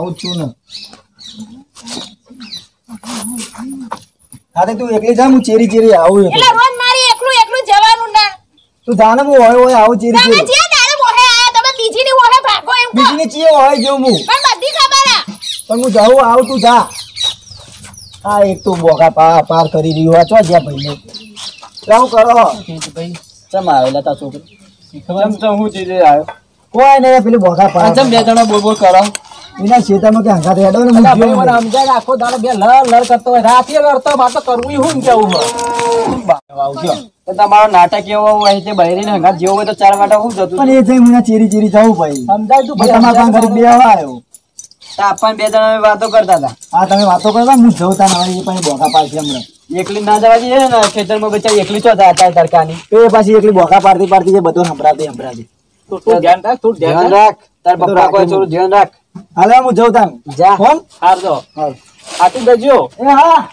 આવું છું ને હા તું એકલી જા હું ચેરી ચેરી આવું એટલે રોજ મારી એકલું એકલું જવાનું ના તું જાને હું હોય આવું ચેરી ચેરી તમે જે દાડે મોહે આયા તમે બીજી ની મોહે ભાગો એમ બીજી ની ચીએ હોય જો હું પણ બધી ખબર આ પણ હું જાઉં આવું તું જા આ એક તો બોગા પાર કરી રહ્યો છો જ્યાં ભાઈને શું કરો ભાઈ ચમ આવેલા તા છોકરી ચમ તો હું ચીજે આવ્યો કોઈ નહીં પેલી બોગા પાર ચમ બે જણા બોલ બોલ કરો એના ખેતરમાં કે હંગાતે હેડો ને ભાઈ મને સમજાય આખો દાડો બે લર કરતો હોય રાતે લડતો માર તો કરવું હું કેવું આવજો તો તમારો નાટક એવો હોય તે બહેરીને હંગાત જેવો હોય તો ચાર વાટા હું જતું પણ એ જઈ મને ચેરી ચેરી જવું ભાઈ સમજાય તું ભાઈ તમારા કામ કરી બે આવ્યો તો આપણ બે જણા વાતો કરતા હતા હા તમે વાતો કરતા હું જઉં તા નવારી પણ બોગા પાડશે હમણાં એકલી ના જવા દઈએ ને ખેતરમાં બચ્ચા એકલી છો હતા તડકાની તો એ પાછી એકલી બોગા પાડતી છે બધું સંભળાતી તું ધ્યાન રાખ તાર પપ્પા કોઈ થોડું ધ્યાન રાખ હાલે હું જઉં તા જા ફોન હારજો આતી દેજો એ હા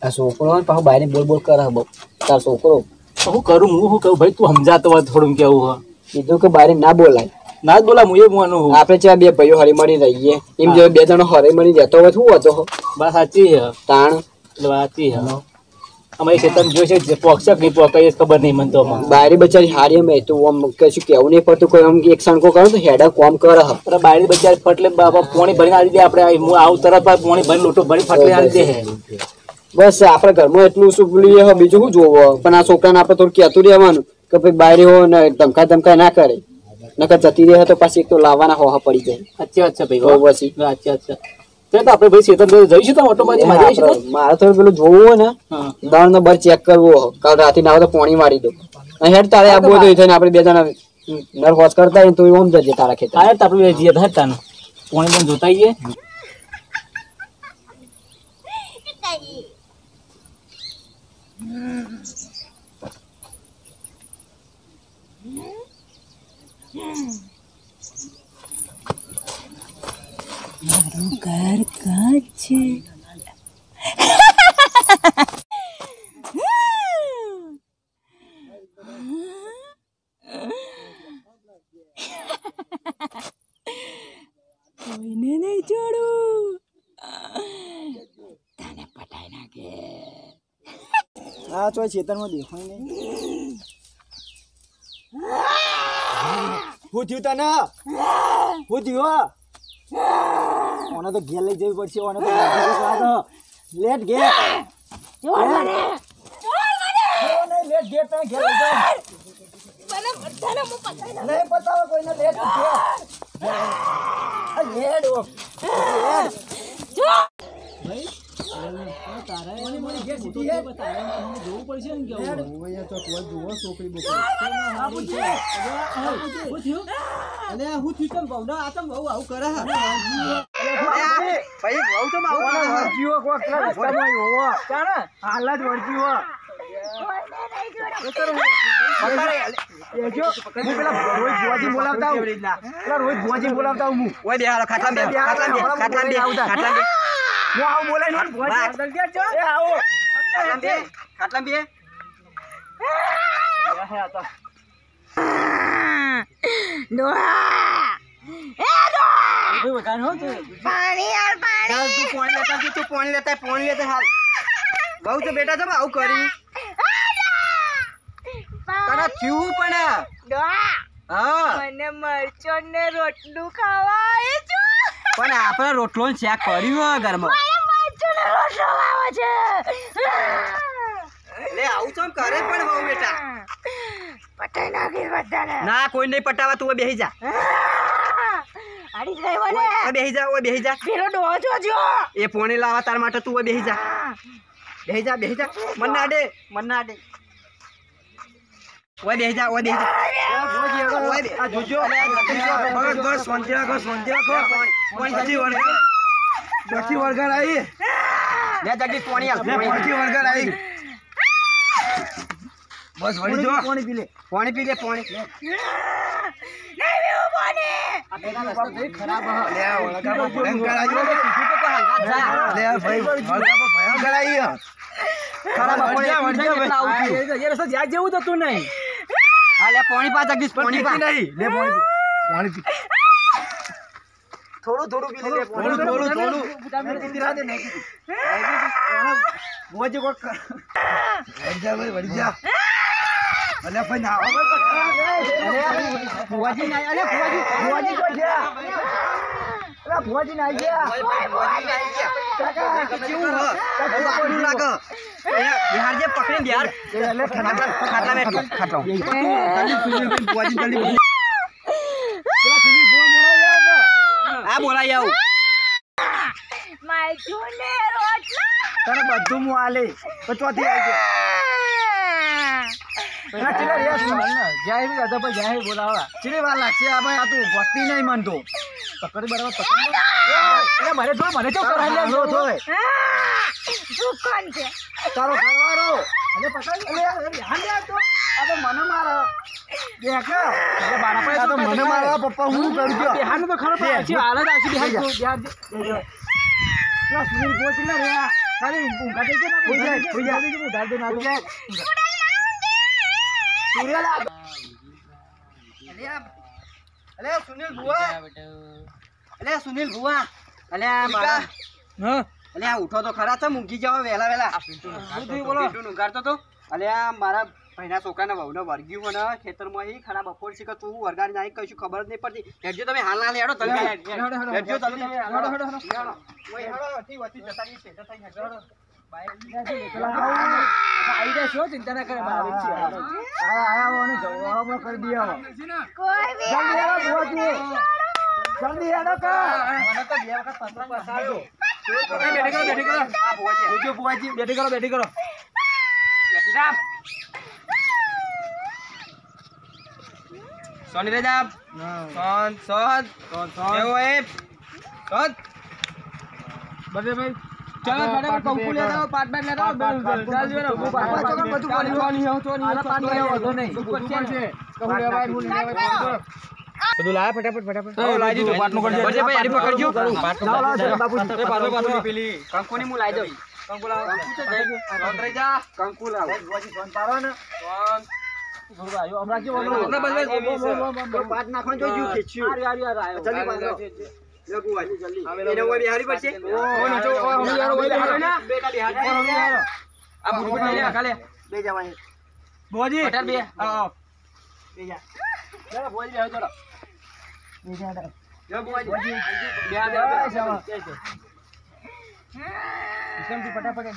આ છોકરો પાછો બાયને બોલ બોલ કરે બહુ તાર છોકરો હું કરું ભાઈ તું સમજાતો હોય થોડું કેવું હ કીધું કે બારે ના બોલાય ના જ બોલા હું એ મોનું આપણે ત્યાં બે ભાઈઓ હળીમળી રહીએ એમ જો બે જણો હળીમળી જતો હોય શું હતો બસ સાચી હ તાણ સાચી હ અમારી ખેતર જોઈ છે પોક્ષક નહીં પોકાય ખબર નહીં મને તો બારી બચારી હારી મેં તું આમ કશું કેવું નહીં પડતું કોઈ આમ એક સણકો કરો તો હેડા કોમ કરે હ બારી બચારી ફટલે બાપા પોણી ભરીને આવી દે આપણે હું આવું તરત પોણી ભરી લોટો ભરી ફટલે આવી દે બસ આપડે ઘરમાં એટલું શું બોલીએ બીજું શું જોવો પણ આ છોકરાને આપણે થોડું કહેતું રહેવાનું કે ભાઈ બારી હો ને ધમકા ના કરે નકર જતી રહે તો પાછી એક તો લાવવાના હોવા પડી જાય સાચી વાત છે ભાઈ પછી સાચી વાત છે તો આપણે ભાઈ ખેતર જઈશું તો ઓટો મારી મારે તો પેલું જોવું હોય ને દાણ નો બર ચેક કરવો કાલ રાતે ના આવે તો પોણી મારી દો હેડ તારે આબુ તો થઈને આપણે બે જણા નર હોશ કરતા હોય તો ઓમ જજે તારા ખેતર હા તો આપણે જઈએ હેડ તાને પોણી પણ જોતા આવીએ ઘર કાચ છે કોઈને નહીં છોડું તને પટાઈ નાખે હા ચોય ખેતરમાં દેખાય નહીં હું થયું તને હું થયું ઓને તો ઘેર લઈ જવી પડશે ઓને તો લેટ ઘેર લેટ ઘેર તમે ઘેર લઈ જાઓ મને બધાને હું પટાઈ નાખું નહીં પતાવો કોઈને લેટ ઘેર લેટ ઓ ભાઈ તારે મને ઘેર સીધી હે જોવું પડશે ને કેવું ઓય તો કોઈ જોવો છોકરી બોકરી આ પૂછે હું થયું અલે હું થયું તમ બહુ ના આ તમ બહુ આવું કરે હા ભાઈ બહુ તો આવું જીવો કોક રસ્તામાં હોવો ચાલે હાલ જ વળજી હો રોજ બોલાવતા હું ઓય બે હાલો ખાટલા બે હું આવું બોલાય ને આવો ખાટલા બે પાણી લેતા હાલ બહુ તો બેટા તમે આવું કરી તને થયું પણ હા મને મરચો ને રોટલું ખાવાય છે પણ આપણે રોટલો ને શાક કર્યું ઘરમાં મરચો ને રોટલો ખાવા છે લે આવું તો કરે પણ બહુ બેટા પટાઈ નાખી બધાને ના કોઈ નહીં પટાવા તું બેહી જા આડી ગઈ મને બેહી જા પેલો ડોહો જોજો એ પોણી લાવા તાર માટે તું બેહી જા મન ના દે ઓય બેહી જા આ જોજો બસ શાંતિ રાખો પાણી વળગાડ આવી લે જલ્દી પાણી આલ વળગાડ આવી બસ વળી જો પાણી પી લે નહીં પીવું પાણી આ બેટા રસ્તો જોઈ ખરાબ હ લે વળગાડ ભયંકર આવ્યો લે ભાઈ ભયંકર આવ્યો ખરાબ પડે રસ્તો જ્યાં જેવું તો તું નહીં હા લે પાણી પા જગદીશ પાણી પા નહીં લે પાણી થોડું પી લે થોડું પીતી રાતે નહીં ભુવાજી કોક વળી જા અલે ભાઈ ના ભુવાજી ના અલે ભુવાજી કોઈ છે અલે ભુવાજી ના કાકા કેવું હ કોનું લાગે બિહાર જે પકડીને બિહાર એટલે ખાટલા મે ખાટલો ભુવાજી જલ્દી પેલા સુની ફોન બોલાવ્યા આ બોલાઈ આવું માય જૂને રોટલા તને બધું હું આલે તો ચોથી આવી પેલા ચીલા રિયાસ ના જાય બી અધા પર જાય બોલાવા ચીલી વાર લાગશે આ ભાઈ આ તું ગોતી નહીં માનતો પકડી બરાબર પકડ એટલે મને તો કરાઈ લે જો થોય દુકાન છે તારો ઘરવાળો અને પકડ એટલે ધ્યાન દે તો આ તો મને મારે દેખ એટલે મારા પાસે તો મને મારવા પપ્પા હું કરું છું બિહાર તો ખરો છે હાલત આછી બિહાર પેલા સુનિલ ગોચ ના રે ખાલી ઊંઘા દે ના હોઈ જાય ઉધાર દે ના તો અલે સુનિલ ભુવા અલે મારા હા અલે આ ઉઠો તો ખરા છે મૂંગી જાવ વેલા શું બોલો પિન્ટુ ઉગાડતો તો અલે આ મારા ભાઈના છોકરાના વહુને વર્ગ્યું મને ખેતરમાં હી ખરા બપોર છે કે તું વરગાડ નાઈ કશું ખબર જ નહીં પડતી હેડજો તમે હાલ ના લેડો તમે હેડજો જલ્દી હેડો ઠીક હતી જતાની છે જતાની હેડો આઈ દે શું ચિંતા ના કરે બાર છે આયા ઓને જવાબ કરી દિયા કોઈ બી જલ્દી હેડો કા મને તો બે વખત પસાજો બેઠી કરો આ ભુવાજી બેઠી કરો બેઠી રામ સોની રે જાબ સોન એવો એ સોન બડે ભાઈ ચાલો ફટાફટ કંકુ લે જાવ પાટ બાટ લે જાવ જલ્દી રે બધું પાણી હો પાણી વધો નહીં ઉપર છે કહું લેવાય હું લેવાય બધું લાયા ફટાફટ તો લાઈ દીધું પાટનું કરજો બજે ભાઈ હરી પકડજો લાવ બાપુ પાટો પેલી કંકુની હું લાઈ દઉં કંકુ લાવ કંકુ તો જઈ અંતરે જા કંકુ લાવ ભુવાજી ફોન પાડો ને ફોન ગુરુ આયો હમણાં કે બોલો બસ પાટ નાખો જોજો ખેચ્યું યાર આયો જલ્દી પાડો લે ભુવાજી જલ્દી એને ઓય બિહારી પડશે ઓ નીચો ઓ હમ યાર ઓય બિહારી ના બેટા બિહારી હમ યાર આ બુટ લે કાલે બે જવાય ભુવાજી પટાર બે આવો બે જા ચલો ભુવાજી આવો ચલો બે જા જો ભુવાજી બે ફટાફટ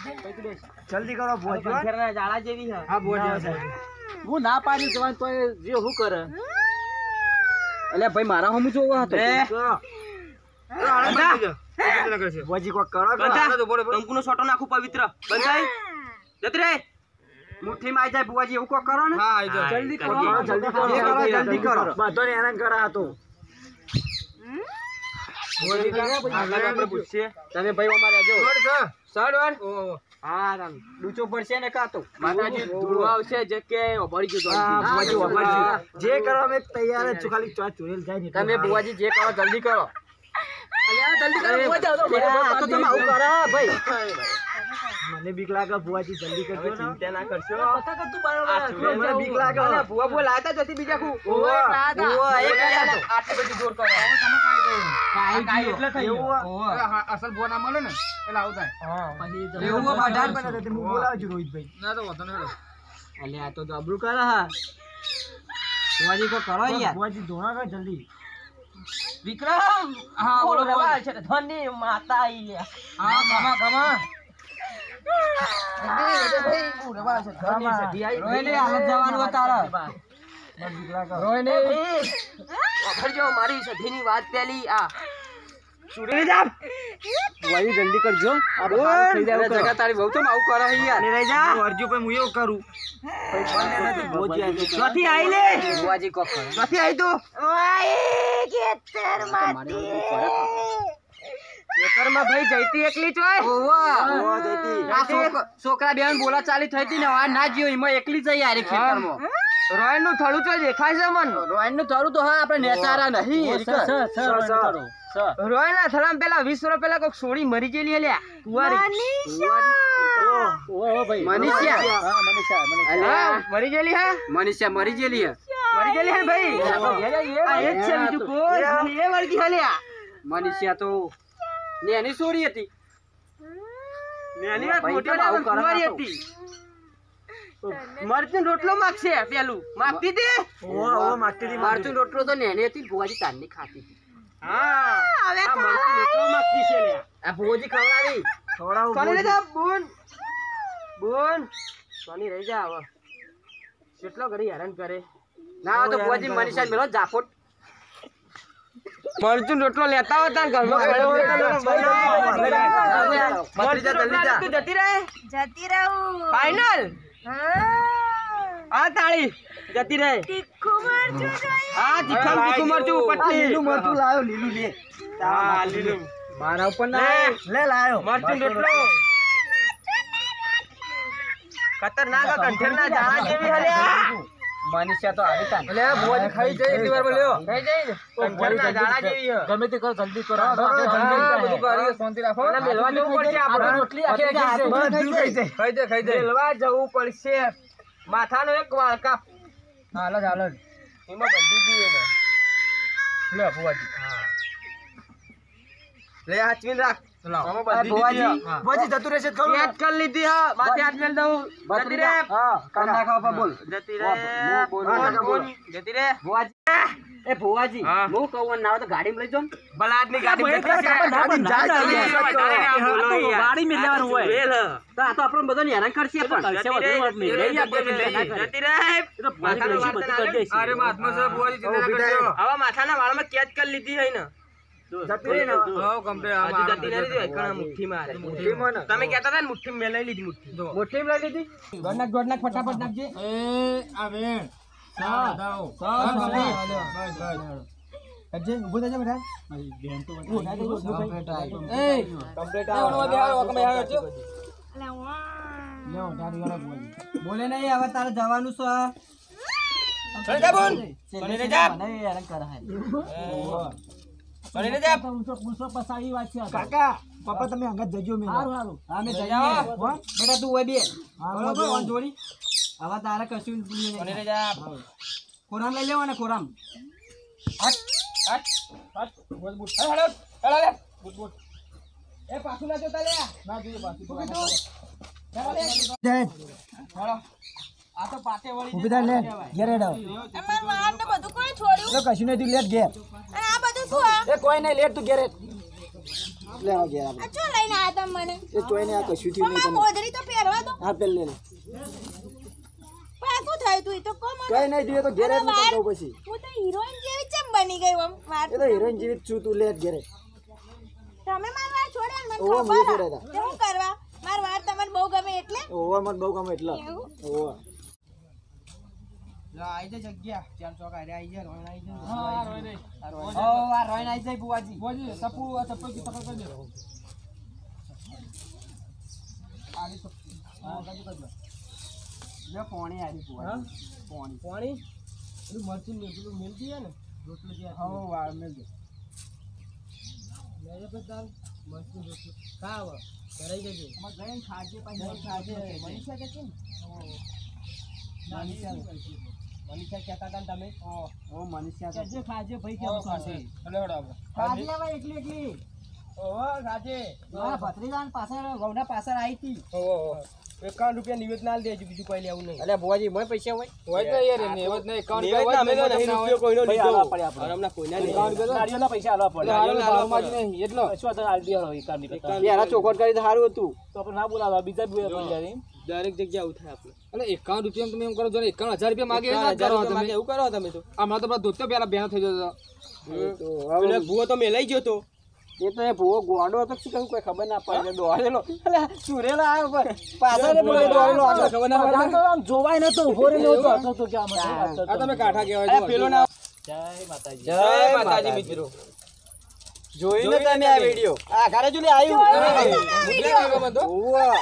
જલ્દી કરો ભુવાજી ઘરના જાળા જેવી છે હા ભુવાજી હું ના પાડી જવાન તો જે હું કરે અલ્યા ભાઈ મારા હમ જોવો હતો ભુવાજી કો કરો કંકુનો છોટો નાખું પવિત્ર બંધાઈ જત રે મુઠ્ઠીમાં આવી જાય ભુવાજી એવું કો કરો ને હા આવી જાય જલ્દી કરો જલ્દી કરો બધો ને એના કરા હતો આપણે પૂછીએ તમે ભાઈ અમારે આજો સડ હા રામ ડૂચો પડશે ને કાતો માતાજી ધૂળ આવશે જે કે ઓબળી ગયો હા ભુવાજી ઓબળી જે કરો અમે તૈયાર જ છું ખાલી ચા ચોરેલ જાય ને તમે ભુવાજી જે કરો જલ્દી કરો અલ્યા જલ્દી કરો ભુવાજી આ તો તમે આવું કરો ભાઈ મને બીક લાગે ભુવાજી જલ્દી કરજો ચિંતા ના કરશો પતા કે તું બરાબર મને બીક લાગે અલ્યા ભુવા બોલ આતા જતી બીજા ખુ ઓવા એક આટલી બધી જોર કરો તમે કાઈ એટલે થઈ અસલ ભુવા ના મળે ને એટલે આવું થાય હા પછી એવું બાધાર બને તે હું બોલાવજો રોહિતભાઈ ના તો વધો ને અલ્યા આ તો અબરૂ કરે હા ભુવાજી કો કરો યાર ભુવાજી ધોણા કર જલ્દી વિક્રમ હા બોલો રવા છે ધની માતા આઈ લે હા મામા કમા જલ્દી કરજો તારી બહુ તો આવું કરે હું એવું કરું નથી આઈ લે નથી આઈ તો ખેતરમાં ભાઈ જઈતી એકલી ચોય ઓવા જઈતી છોકરા બેન બોલા ચાલી થઈ હતી ને આ ના જીઓ એમાં એકલી જઈ યાર ખેતરમાં રોયન નું થડું તો દેખાય છે મન રોયન નું થડું તો હા આપણે નેચારા નહીં રોયન ના થરામ પેલા 20 વર્ષ પેલા કોક સોડી મરી ગયેલી લ્યા કુવારી ઓ ભાઈ મનીષા હા મનીષા મરી ગયેલી હે મનીષા મરી ગયેલી હે ભાઈ આ એક છે બીજું કોઈ એ મરી ગઈ લ્યા મનીષા તો નેની સોરી હતી નાની વાત મોટી વાત કુંવારી હતી. મરચું રોટલો માગશે પેલું માગતી હતી. મારતું રોટલો તો નેની હતી ભુવાજી તારની ખાતી હતી. હા આ મરચું રોટલો માગતી છે લ્યા. આ ભુવાજી ખવડાવી સોની રહી જા બોન બોન સોની રહી જા હવે કેટલો ઘડી હેરાન કરે. ના તો ભુવાજી મનીષા મેલો જાફોટ મરચું રોટલો લેતા હોતા ઘરમાં જતી રહે જતી રહું. ફાઈનલ આ તાળી જતી રહે. તીખું મરચું જોઈએ. હા તીખું મરચું પટ્ટી લીલું મરચું લાયો લીલું લે હા લીલું મારા ઉપર લે લાયો મરચું રોટલો ખતરનાક કંઠેરના જાણા જેવી હલ્યા. મનીષા તો આવી તા એટલે ભુવાજી ખાઈ જાય એટલી વાર બોલ્યો થઈ જાય ને કંઠેરના જાણા જેવી હે. ગમે તે કરો જલ્દી કરો બધું કરી શાંતિ રાખો અને મેલવા જવું પડશે આપણે. રોટલી આખી આખી બધું ખાઈ જાય મેલવા જવું પડશે. માથાનો એક વાળ કાપ હાલ જ એમાં બધી દીએ ને લે ભુવાજી લે હાચવીને રાખ. આમાં બધી ભુવાજી, દીધી હે. ભુવાજી જતું રહેશે તો ખરું? પેટ કરી લીધી હા માથે હાથ મેલ દઉં. જતી રે હા કામ નાખવા પર બોલ જતી રે બોલ, બોલ. જતી રે ભુવાજી એ ભુવાજી હા. હું કહું ના હોય તો ગાડીમાં લઈ જાઉં ને. ભલા આદમી ગાડી ના, જતી ના, ના, છે. ના, ના, ગાડી ના, વધારે ના ના, બોલો ના, યાર. ગાડી મેં લેવાનું હોય. વેલ હે. તો આ તો આપણને બધાને હેરાન કરશે પણ. જતી રે, જતી રે, જતી રે. તો ભુવાજી માથાનો બધું વાળ કરી દઈશ. અરે માથમાં છે ભુવાજી ચિંતા ના કરજો હવે માથાના વાળમાં કેચ કરી લીધી હે ને જતી રહી ને હા કમ્પ્લીટ હજી જતી નથી રહી. ઘણા મુઠ્ઠી મારે. મુઠ્ઠીમાં ને. તમે કહેતા હતા ને મુઠ્ઠી મેં લઈ લીધી મુઠ્ઠી મોટી લઈ લીધી ગોડનાક ફટાફટ નાખજે એ આ વેણ સા દાઓ અજય ઉભો થજે બેટા બેન તો કમ્પ્લીટ એ કમ્પ્લીટ આવવાનો બેહારો કમે આવ્યો છો અલા વાહ. લ્યો ડાડી વાળા બોલે નહીં હવે તારે જવાનું છે ચલ જા બોલ. મને ચલે જા. હેરાન કરે હે ચલે ને જા. પૂછો પસાઈ વાત છે કાકા પપ્પા તમે અંગત જજો મે હારું હા મે જઈએ હો બેટા તું ઓય બે બરોબર ઓન જોડી હવે તારે કશું ભૂલી ચલે નહીં ને જા. કોરામ લઈ લેવાને કોરામ હટ હટ હટ બોલ બોલ. હેલો હેલો લે બોલ બોલ. એ પાછું લાજો તા લે ના જોઈએ પાછું તું કીધું હેલો આ તો પાટે વળી ઉભી થા લે ઘેરે ડાવ અમાર વાળ ને બધું કોઈ છોડ્યું. લો કશું નહીં તું લેટ ઘેર અને આ બધું શું આ? એ કોઈ નહીં લેટ તું ઘેરે લે આ ઘેર આપણે આ ચો લઈને આયા તમે મને? એ કોઈ નહીં આ કશું થયું પણ નહીં આ મોજડી તો પહેરવા દો. હા પેલ લે પણ આ શું થયું તું? એ તો કહો મને. કઈ નહીં તું એ તો ઘેરે જ વાર- દઉં પછી હું તો હિરોઈન જેવી ચેમ બની ગઈ આમ વાર એ તો હિરોઈન જેવી જ છું તું લેટ ઘેરે તમે માર વાર છોડ્યા ને મને ઓહો, ખબર મને હે. છોડ્યા તે શું કરવા? માર વાર તમને બહુ ગમે એટલે ઓવા મત બહુ ગમે એટલે એવું? ઓવા લા આઈ જાય જગ્યા ચાર ચોક આરે આઈ જાય રોઈન આઈ જાય હા રોઈન ઓ આ રોઈન આઈ જાય બુવાજી બોજી સપુ આ ચપ્પલ કી પકડ કરી દે આડી તો હા કાજુ કાજુ લે પાણી આડી બુવાજી પાણી પાણી પેલું મરચું ને પેલું મેલ દીયા ને રોટલો જે હા વા મેલ દે મેરે બતાલ મરચું રોટલો ખાવ કરાઈ જજે અમાર ગયન ખાજે પણ ખાજે મનીષા કે છે ને મનીષા કહેતા હતા ને તમે ઓ મનીષા ખાજે ખાજે ભાઈ કેવું ખાશે એટલે હડો ખાજે ભાઈ એકલી એકલી ઓહો ખાજે મારા ભત્રીજાન પાછળ ગૌના પાછળ આવી હતી ઓહો 51 રૂપિયા નિવેદન આલ દેજો બીજું કોઈ લેવું નહીં અલ્યા ભુવાજી મોય પૈસા હોય હોય તો યાર નિવેદન નહીં 51 નિવેદન અમે તો નહીં રૂપિયો કોઈનો લીધો. પડે આપણે. હમણાં કોઈના નહીં. ગાડીઓના પૈસા આલવા પડે હાલમાં જ નહીં એટલો શું તો આલ દીયો એકાની કરતા યાર ચોખવટ કરી તો સારું હતું તો આપણે ના બોલાવા બીજા બોલે દરેક જગ્યા આવું થાય આપણે. એટલે 51 રૂપિયા તમે એમ કરો છો ને 51,000 રૂપિયા માગે એવું ના 1000 કરો રૂપિયા તમે માંગે એવું કરો તમે તો. હમણાં તો પેલા ધોતો પેલા બેન થઈ જતો પેલો ભૂવો તો મેલાઈ ગયો તો. એ તો એ ભૂવો ગોડો હતો શું કહ્યું કોઈ ખબર ના પડે દોડેલો એટલે સુરેલો આવ્યો પર પાછળ પેલો દોડેલો આગળ ખબર ના પડે આમ જોવાય નતો ઉભો રહેલો હતો તો કે આમ આ તમે કાઠા કહેવાય. પેલો ના જય માતાજી જય માતાજી મિત્રો. જોઈને તમે આ વિડિયો આ ઘરે જોલી આવ્યું ઓવા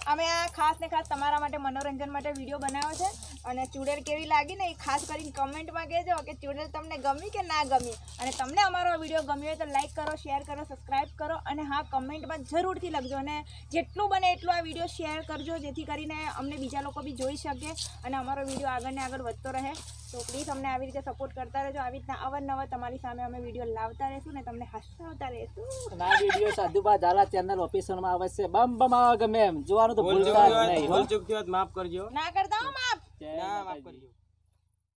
અમે આ ખાસ ને ખાસ તમારા માટે મનોરંજન માટે વિડીયો બનાવ્યો છે અને ચૂડેલ કેવી લાગી ને એ ખાસ કરીને કમેન્ટમાં કહેજો કે ચૂડેલ તમને ગમી કે ના ગમી. અને તમને અમારો વિડીયો ગમ્યો હોય તો લાઈક કરો, શેર કરો, સબસ્ક્રાઈબ કરો અને હા કમેન્ટમાં જરૂરથી લખજો. અને જેટલું બને એટલું આ વિડીયો શેર કરજો જેથી કરીને અમને બીજા લોકો બી જોઈ શકે અને અમારો વિડીયો આગળ ને આગળ વધતો રહે. તો પ્લીઝ અમને આવી રીતે સપોર્ટ કરતા રહેજો. આવી રીતના અવારનવાર તમારી સામે અમે વિડીયો લાવતા રહીશું ને તમને હસાવતા રહીશું. ના વિડીયો સાધુબા ઝાલા ચેનલ ઓફિશિયલમાં આવે છે. બમ બમ આવે ગમે એમ જોવાનું તો ભૂલતા જ નહીં. ભૂલ ચૂક થયો તો માફ કરજો. ના કરતા હો માફ. જય ના, માફ માતાજી. કરજો.